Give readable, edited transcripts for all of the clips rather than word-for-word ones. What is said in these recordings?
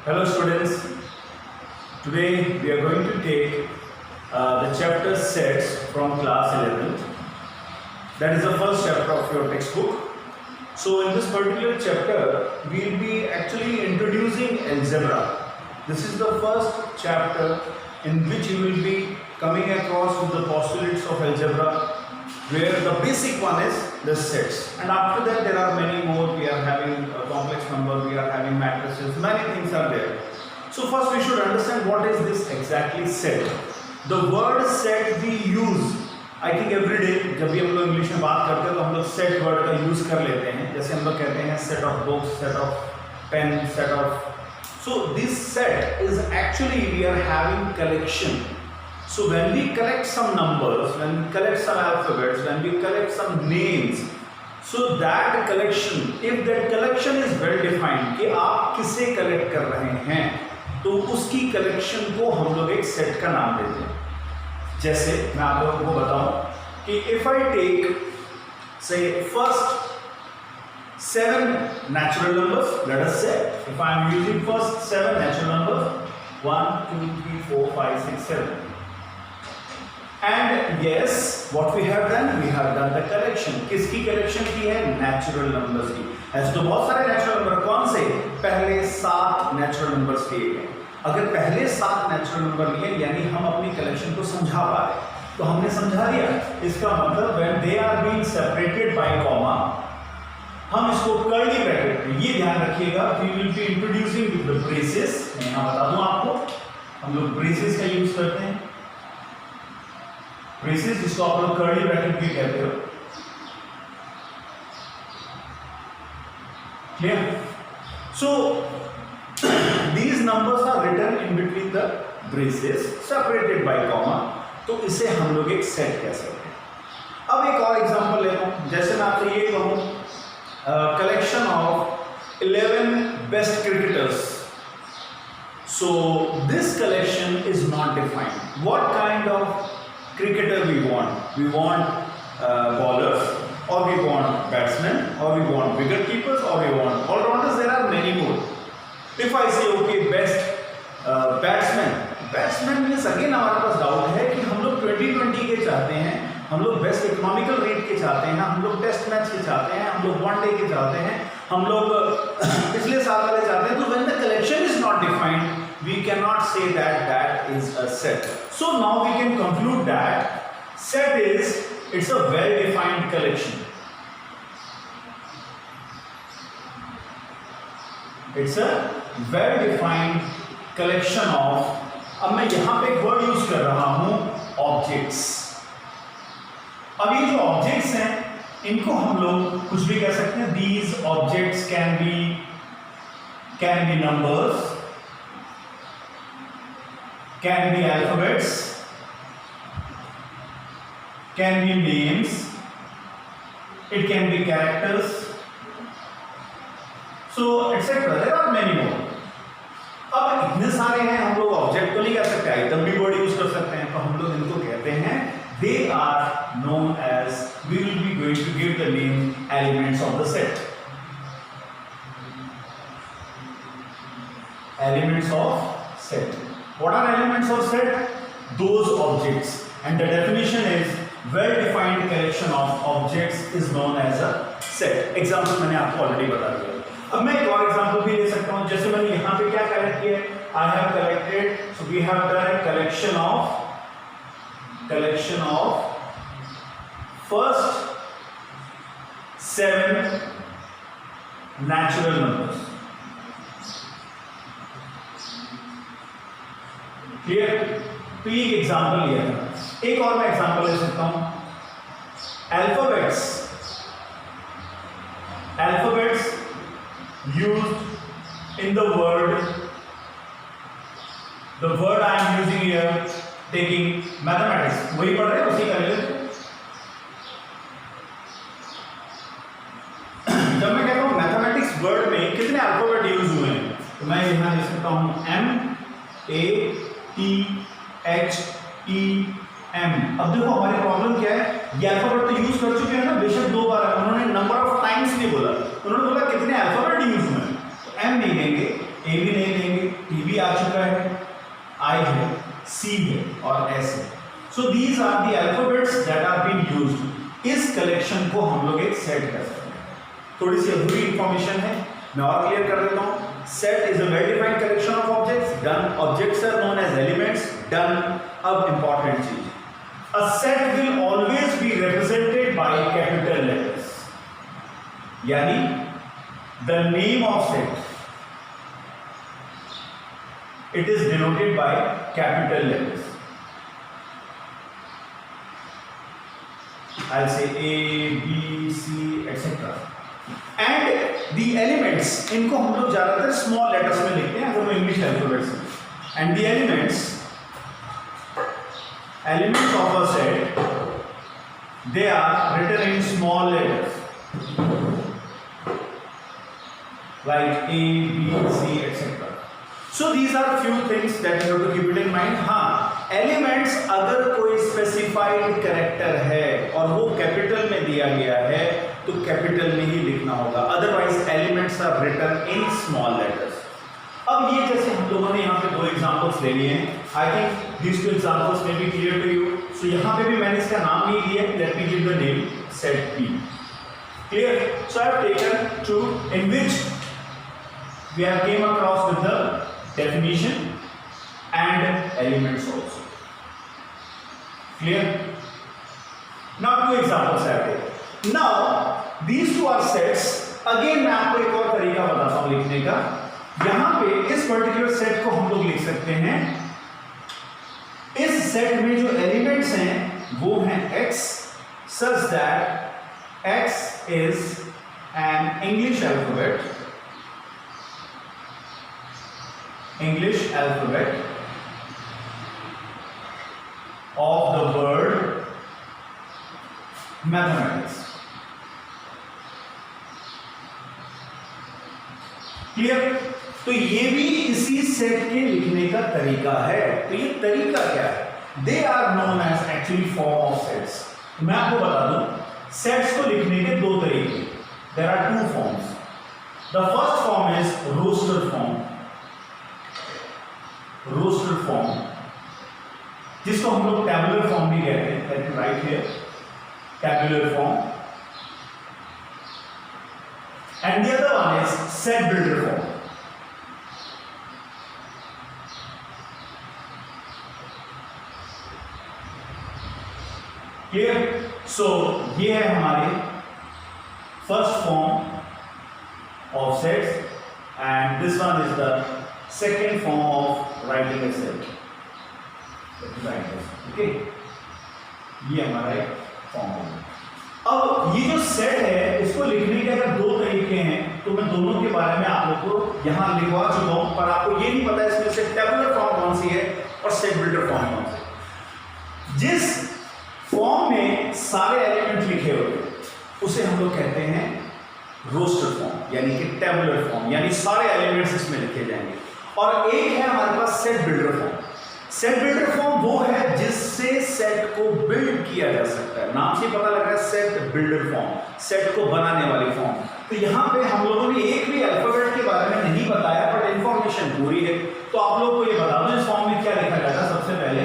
Hello students, today we are going to take the chapter sets from class 11th. That is the first chapter of your textbook. So in this particular chapter, we will be actually introducing algebra. This is the first chapter in which you will be coming across with the postulates of algebra, where the basic one is the sets, and after that there are many more. We are having a complex number, we are having matrices, many things are there. So first we should understand what is this exactly set. The word set we use, I think every day जब भी हम लोग English में बात करते हैं तो हम लोग set word का यूज कर लेते हैं. जैसे हम लोग कहते हैं set of books, set of pen, set of. So this set is actually we are having collection. So when we collect some numbers, when we collect some alphabets, when we collect some names, so that collection, if that collection is well defined कि आप किसे collect कर रहे हैं, तो उसकी collection को हम लोग एक set का नाम देते हैं. जैसे मैं आप लोगों को बताऊं कि if I take say first 7 natural numbers, let us say if I am using first 7 natural numbers 1, 2, 3, 4, 5, 6, 7. And yes, what we have done? We have done the collection. किसकी collection की है? Natural numbers की. ऐसे तो बहुत सारे natural number, कौन से? पहले 7 natural numbers लिए गए. अगर पहले 7 natural number लिए यानी हम अपनी collection को समझा पा रहे, तो हमने समझा दिया. इसका मतलब when they are being separated by comma, हम इसको curly bracket में, ये ध्यान रखिएगा, we will be introducing with the braces. मैं यहाँ बता दूँ आपको, हम लोग braces का यूज करते हैं. ब्रेसेस जिसको आप लोग कर्ली ब्रैकेट भी कहते हो. Clear? So these numbers are written in between the braces separated by comma. तो इसे हम लोग एक सेट कह सकते हैं. अब एक और एग्जांपल लेता हूं. जैसे मैं आपसे ये कहूं collection of 11 best cricketers. So this collection is not defined. What kind of cricketer we want? We want bowlers, or we want batsmen, or we want wicket keepers, or we want all-rounders. There are many more. If I say okay best batsman means again हमारे पास doubt है कि हम लोग 2020 के चाहते हैं, हम लोग बेस्ट इकोनॉमिकल रेट के चाहते हैं, हम लोग टेस्ट मैच के चाहते हैं, हम लोग वनडे के चाहते हैं, हम लोग पिछले साल वाले चाहते हैं. तो when the collection is not defined, we cannot say that is a set. So now we can conclude that set is, it's a well defined collection. It's a well defined collection of, अब मैं यहां पे एक word use कर रहा हूं objects. अब ये जो ऑब्जेक्ट्स हैं इनको हम लोग कुछ भी कह सकते हैं. These objects can be numbers, can be alphabets, can be names, it can be characters, so etc. There are many more. अब इतने सारे हैं, हम लोग ऑब्जेक्ट तो नहीं कह सकते, आइटम भी वर्ड यूज कर सकते हैं. तो हम लोग इनको कहते हैं, they are known as, we will be going to give the name elements of the set. Elements of set. What are elements of set? Those objects, and the definition is well defined collection of objects is known as a set. Example मैंने आपको already बता दिया. अब मैं एक और example भी ले सकता हूं. जैसे मैंने यहाँ पे क्या कलेक्ट किया है? I have collected, so we have done a collection of first 7 natural numbers. Clear? तो ये एग्जाम्पल लिया था. एक और मैं एग्जाम्पल ले सकता हूं. Alphabets used in the word I am using here, taking mathematics. वही पढ़ रहे हैं, उसी का ले लेते. जब मैं कहता हूं मैथमेटिक्स वर्ड में कितने अल्फाबेट यूज हुए हैं, तो मैं यहां लिख सकता हूं MATHEM. अब देखो हमारी प्रॉब्लम क्या है, ये अल्फाबेट तो यूज कर चुके हैं ना, बेशक 2 बार. उन्होंने नंबर ऑफ टाइम्स नहीं बोला, उन्होंने बोला कितने अल्फाबेट यूज हुए हैं. तो M नहीं लेंगे, A भी नहीं लेंगे, B आ चुका है, I है, C है और S है। So these are the alphabets that are been used. इस कलेक्शन को हम लोग एक सेट कर सकते हैं। थोड़ी सी अधूरी इंफॉर्मेशन है, मैं और क्लियर कर देता हूं। Set is a well defined collection of objects. Done, objects are known as elements. Done. अब इंपॉर्टेंट चीज, a set will always be represented by capital letters, यानी the name of set it is denoted by capital letters. I'll say A, B, C, etc. And the elements, इनको हम लोग ज्यादातर small letters में लिखते हैं अगर वो English alphabet से। And the elements of a set, they are written in small letters like A, B, C, etc. So these are few things that you have to keep it in mind. हाँ, elements अगर कोई specified character है और वो capital में दिया गया है तो capital में ही लिखना होगा, otherwise elements are written in small letters. अब ये जैसे हम लोगों ने यहाँ पे दो examples ले लिए हैं, I think these two examples may be clear to you. So यहाँ पे भी मैंने इसका नाम नहीं दिया, let me give the name set P. Clear? So I have taken two in which we have came across with the definition and elements also. Clear? Now two examples I have taken. Now these two are sets. Again मैं आपको एक और तरीका बताता हूँ लिखने का। यहाँ पे इस पर्टिकुलर सेट को हम लोग लिख सकते हैं, इस सेट में जो एलिमेंट्स हैं वो हैं x, such that x is an English alphabet of the word mathematics. Clear? तो ये भी इसी सेट के लिखने का तरीका है। तो ये तरीका क्या है? They are known as actually form of sets. मैं आपको बता दूं, सेट्स को लिखने के दो तरीके, there are two forms. The first form is roster form, roster form जिसको हम लोग टैबुलर फॉर्म भी कहते हैं। Let me write here tabular form, and the other one is set builder form. Clear? So ये है हमारे first form of sets and this one is the second form of writing a set. Okay, ये हमारा एक form है। अब ये जो सेट है इसको लिखने के अगर दो तरीके हैं तो मैं दोनों के बारे में आप लोग को यहाँ लिखवा चुका हूँ, पर आपको ये नहीं पता इसमें से टेबुलर फॉर्म कौन सी है और सेट बिल्डर फॉर्म कौन सी है। जिस फॉर्म में सारे एलिमेंट लिखे होते उसे हम लोग कहते हैं रोस्टर फॉर्म, यानी कि टेबुलर फॉर्म, यानी सारे एलिमेंट्स इसमें लिखे जाएंगे। और एक है हमारे पास set builder form. Set builder form वो है जिससे सेट को बिल्ड किया जा सकता है, नाम से पता लग रहा है सेट बिल्डर फॉर्म, सेट को बनाने वाली फॉर्म। तो यहाँ पे हम लोगों ने एक भी अल्फाबेट के बारे में नहीं बताया, बट इंफॉर्मेशन पूरी है। तो आप लोगों को ये बता दो इस फॉर्म में क्या लिखा जाता है। सबसे पहले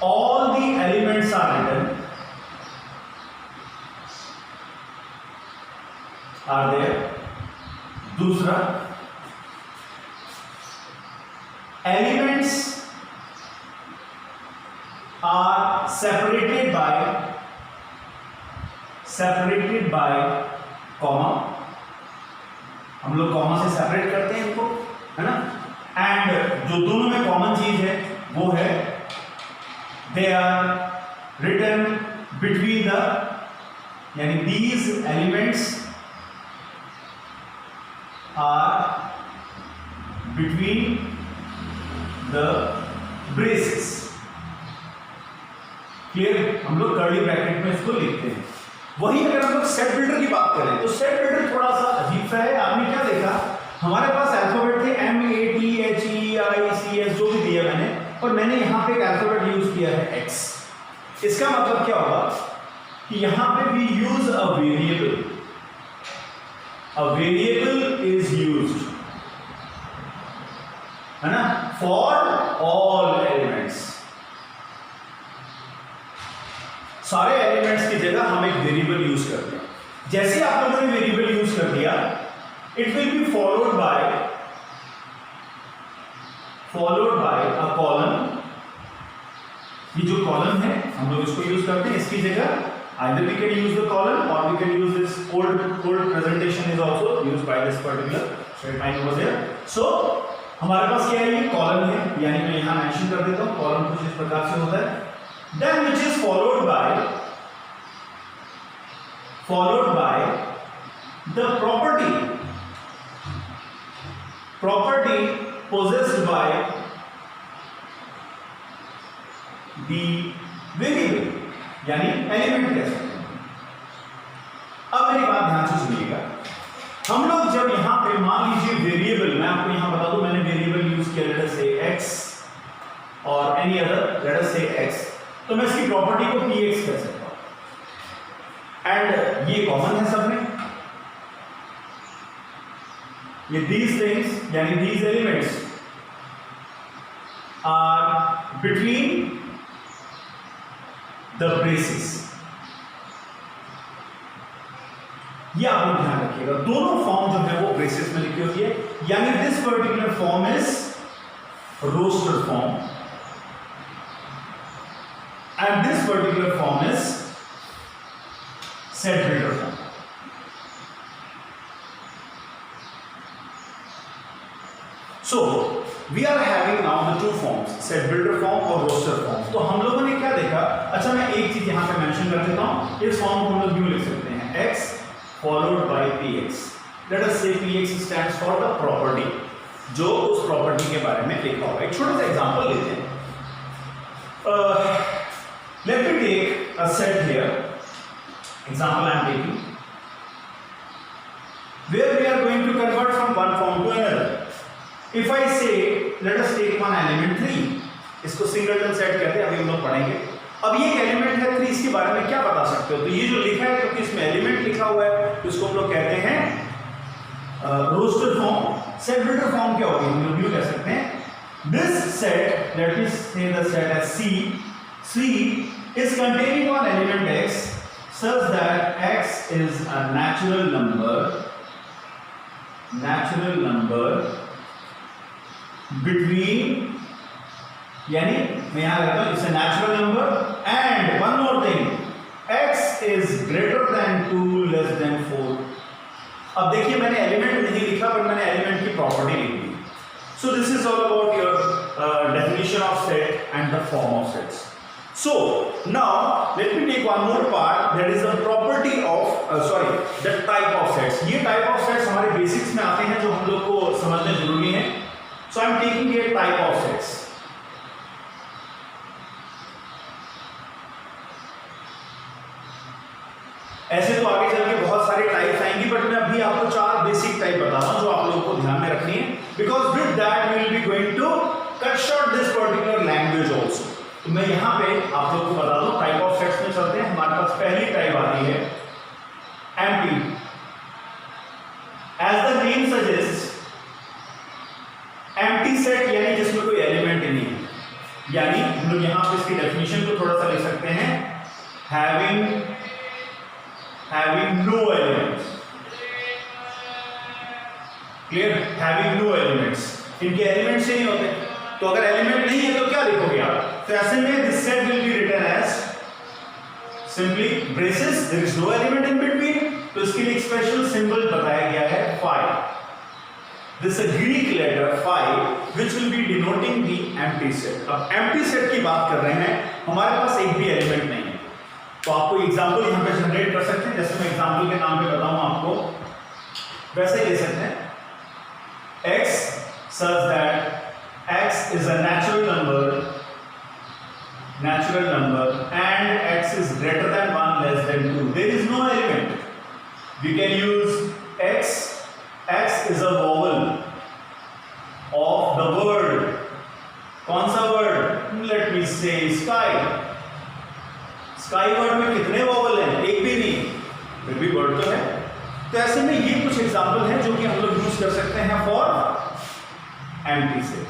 all the elements are written are there. दूसरा, elements are separated by comma, हम लोग कॉमा से सेपरेट करते हैं इनको, है ना। एंड जो दोनों में कॉमन चीज है वो है they are written between the, यानी these elements are between the braces. Clear? हम लोग कर्ली ब्रैकेट में इसको लिखते हैं। वही अगर हम लोग सेट बिल्डर की बात करें तो सेट बिल्डर थोड़ा सा अजीब सा है। आपने क्या देखा, हमारे पास अल्फाबेट थे MATHEICS जो भी दिया मैंने, और मैंने यहाँ पे एक अल्फाबेट यूज किया है X। इसका मतलब क्या होगा कि यहाँ पे we use a variable, a variable is used है ना, फॉर ऑल एलिमेंट्स, सारे एलिमेंट्स की जगह हम एक वेरिएबल यूज करते हैं। जैसे आप लोगों ने वेरिएबल यूज कर दिया, it will be followed by a column. ये जो कॉलम है हम लोग इसको यूज करते हैं, इसकी जगह either we can use the column or we can use this old presentation is also used by this particular straight line over there. So हमारे पास क्या है, ये कॉलम है, यानी मैं यहाँ मेंशन कर देता हूँ कॉलम कुछ इस प्रकार से होता है, then which is followed by the property possessed by the variable, यानी एलिमेंट कह सकते हैं। अब मेरी बात ध्यान से सुनिएगा, हम लोग जब यहां पे मान लीजिए वेरिएबल, मैं आपको यहां बता दूं, मैंने वेरिएबल यूज किया लेट अस से x और एनी अदर लेट अस से x, तो मैं इसकी प्रॉपर्टी को px कह सकता हूं, एंड ये कॉमन है सब में, ये these things यानी these elements are between the braces। ये आप लोग ध्यान रखिएगा, दोनों फॉर्म जो है वो ब्रेसेस में लिखी होती है, यानी this particular form is roster form and this particular form is set builder form. So we are having now the two forms, set builder form और roster form। तो हम लोगों ने क्या देखा, अच्छा मैं एक चीज यहाँ पे मेंशन कर देता हूँ, इस फॉर्म को हम लोग यूं लिख सकते हैं, x followed by px। Let us say px stands for the property, जो उस प्रॉपर्टी के बारे में लिखा होगा। एक छोटा सा एग्जांपल लेते हैं, let me take a set here, example I am taking, where we are going to convert from one form to another। If I say let us take one element 3, इसको सिंगलटन सेट कहते हैं, अभी हम लोग पढ़ेंगे। अब ये element है 3, इसके बारे में क्या बता सकते हो, तो ये जो लिखा है क्योंकि इसमें एलिमेंट लिखा हुआ है तो इसको हम लोग कहते हैं roster form. Set builder form क्या होगी, हम लोग यूं कह सकते हैं, this set, let me say the set as C is containing one element x such that x is a natural number between, यानी मैं यहां लिखता हूं it's a natural number, and one more thing, x is greater than 2 less than 4। अब देखिए मैंने element नहीं लिखा पर मैंने एलिमेंट की प्रॉपर्टी लिखी। So this is all about your definition of set and the form of sets. So now let me take one more part, that is the property of the type of sets। ये type of sets हमारे basics में आते हैं जो हम लोग को समझने जरूरी है। So I am taking a type of sets। ऐसे तो आगे चल के बहुत सारे टाइप्स आएंगी, बट मैं अभी आपको 4 बेसिक टाइप बता रहा हूं जो आप लोगों को ध्यान में रखनी है, because with that we will be going to cut short this particular language also. तो मैं यहां पे आप लोगों को बता दूं, टाइप ऑफ सेट्स में चलते हैं। हमारे पास पहली टाइप आती है empty. As the name suggest, empty set यानी जिसमें कोई एलिमेंट ही नहीं है, यानी हम लोग यहां पे इसकी डेफिनेशन को थोड़ा सा लिख सकते हैं, having no elements। Clear, having no elements, इनके एलिमेंट्स ही नहीं होते। तो अगर एलिमेंट नहीं है तो क्या लिखोगे आप, तो ऐसे में this set will be written as simply braces, there is no element in between, तो इसके लिए एक स्पेशल सिंबल बताया गया है phi। This a Greek letter phi which will be denoting the empty set. अब एम्प्टी सेट की बात कर रहे हैं, हमारे पास एक भी एलिमेंट नहीं है, तो आपको एग्जांपल यहां पे जनरेट कर सकते हैं। जैसे मैं एग्जांपल के नाम पे बताऊं आपको, वैसे ले सकते हैं x such that x is a natural number and x is greater than 1 less than 2, there is no element, we can use x is a vowel of the word, कौन सा word, let me say sky word में कितने vowel हैं, एक भी नहीं, फिर भी वर्ड तो है। तो ऐसे में ये कुछ एग्जांपल हैं जो कि हम लोग यूज कर सकते हैं फॉर एम्प्टी सेट।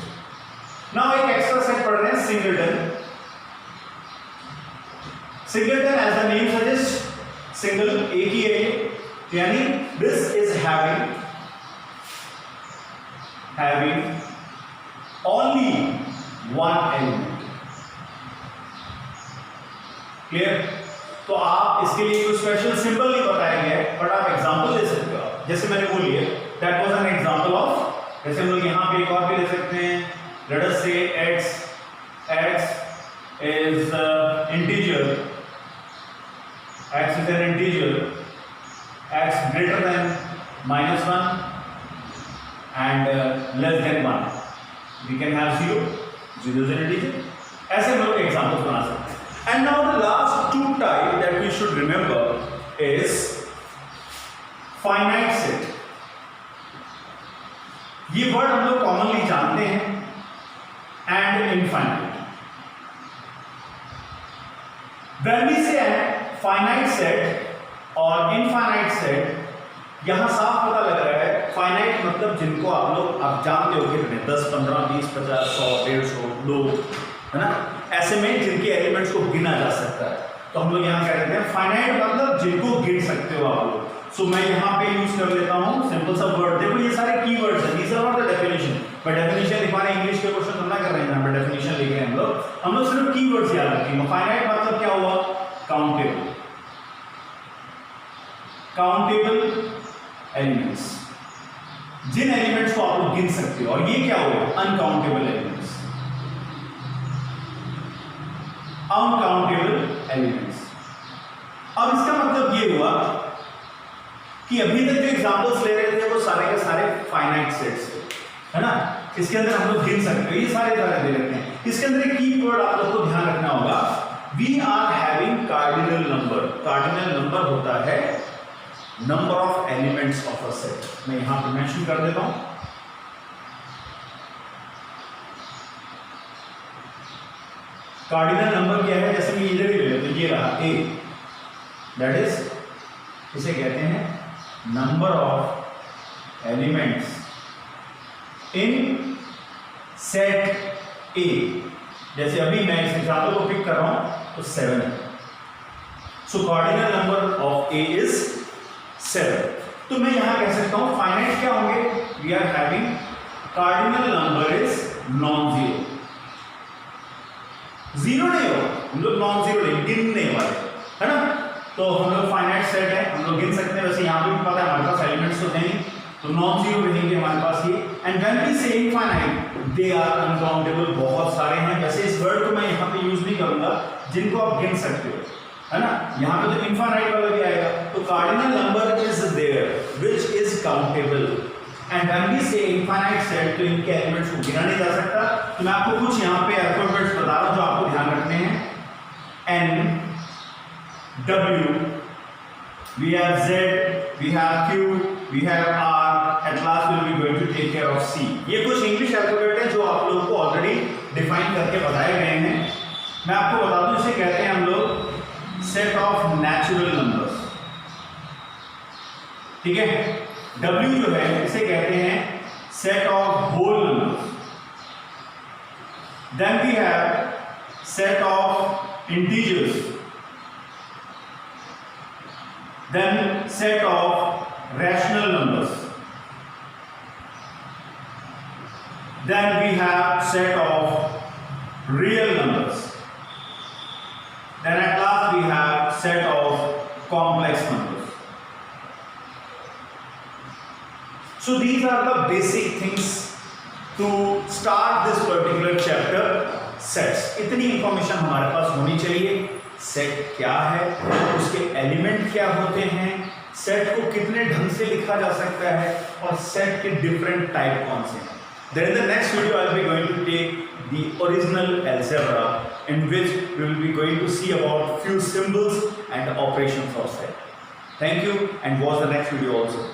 नाउ एक एक्स्ट्रा सेट पढ़ रहे हैं singleton. Singleton as the name suggest single एक ही है, यानी this is having only one element. क्लियर? तो आप इसके लिए कोई स्पेशल सिंबल नहीं बताया गया है, बट आप एग्जांपल ले सकते हो. जैसे मैंने बोली है, that was an example of, जैसे हम लोग यहां पे एक और भी ले सकते हैं. लेट अस से x is integer, x is an integer, x greater than -1 and less than 1. We can have 0 is an integer. ऐसे हम लोग एग्जांपल्स बना सकते हैं. And now the last two type that we should remember is finite set. ये word हम लोग commonly जानते हैं, and infinite. When we say finite set और infinite set, यहां साफ पता लग रहा है. फाइनाइट मतलब जिनको आप जानते हो कितने 10, 15, 20, 50, 100, 150 लोग, है ना, ऐसे में जिनके एलिमेंट्स को गिना जा सकता है. तो हम लोग यहाँ क्या कहते हैं, फाइनाइट मतलब जिनको गिन सकते हो आप लोग. सो मैं यहाँ पे यूज कर लेता हूँ सिंपल सा वर्ड. देखो ये सारे कीवर्ड्स हैं, these are not the definition. पर डेफिनेशन लिखवाने इंग्लिश के क्वेश्चन हम ना कर रहे हैं, यहाँ पे डेफिनेशन लिख रहे हैं हम लोग सिर्फ कीवर्ड्स याद रखेंगे. फाइनाइट मतलब क्या हुआ, काउंटेबल, काउंटेबल एलिमेंट्स, जिन एलिमेंट्स को आप लोग गिन सकते हो. और ये क्या हुआ, अनकाउंटेबल एलिमेंट्स, अनकाउंटेबल एलिमेंट्स. अब इसका मतलब ये हुआ कि अभी तक जो एग्जांपल्स ले रहे थे वो सारे के सारे फाइनाइट सेट्स थे, है ना. इसके अंदर हम लोग गिन सकते हो, ये सारे तरह दे रखे हैं. इसके अंदर एक कीवर्ड आप लोग को ध्यान रखना होगा, we are having cardinal number. Cardinal number होता है number of elements of a set. मैं यहां पर मेंशन कर देता हूं. कार्डिनल नंबर क्या है, जैसे मैं इधर ही ले लेता हूं, ये रहा a, दैट इज, इसे कहते हैं number of elements in set A. जैसे अभी मैं इस एग्जांपल को पिक कर रहा हूं तो 7 है. So cardinal number of A is 7. तो मैं यहां कह सकता हूं फाइनाइट क्या होंगे, we are having cardinal number is non zero. Zero नहीं हो, हम लोग नॉन जीरो नहीं, गिनने वाले, है ना. तो हम लोग फाइनाइट सेट है, हम लोग गिन सकते हैं. वैसे यहाँ पे भी पता है हमारे पास एलिमेंट्स तो नहीं, तो नॉन जीरो रहेंगे हमारे पास ये. And when we say infinite, they are uncountable, बहुत सारे हैं. वैसे इस वर्ड को मैं यहाँ पे यूज नहीं करूंगा, जिनको आप गिन सकते हो, है ना. यहाँ पे तो इनफाइनाइट वाला भी आएगा. तो cardinal number is there which is countable. And when we say infinite set, तो इनके एलिमेंट्स को गिना नहीं जा सकता. तो मैं आपको कुछ यहाँ पे अल्फाबेट्स बता रहा हूँ जो आपको ध्यान रखने हैं. N, W, we have Z, we have Q, we have R. At last we will be going to take care of C. ये कुछ इंग्लिश अल्फाबेट है जो आप लोगों को ऑलरेडी डिफाइन करके बताए गए हैं. मैं आपको बता दूं, इसे कहते हैं हम लोग सेट ऑफ नेचुरल नंबर्स. ठीक है. W जो है इसे कहते हैं set of whole numbers. Then we have set of integers. Then set of rational numbers. Then we have set of real numbers. Then at last we have set of complex numbers. So these are the basic things to start this particular chapter, sets. इतनी information हमारे पास होनी चाहिए. Set क्या है, उसके element क्या होते हैं, सेट को कितने ढंग से लिखा जा सकता है, और सेट के डिफरेंट टाइप कौन से हैं. Then in the next video I will be going to take the original algebra, in which we will be going to see about few symbols and operations of set. Thank you, and watch the next video also.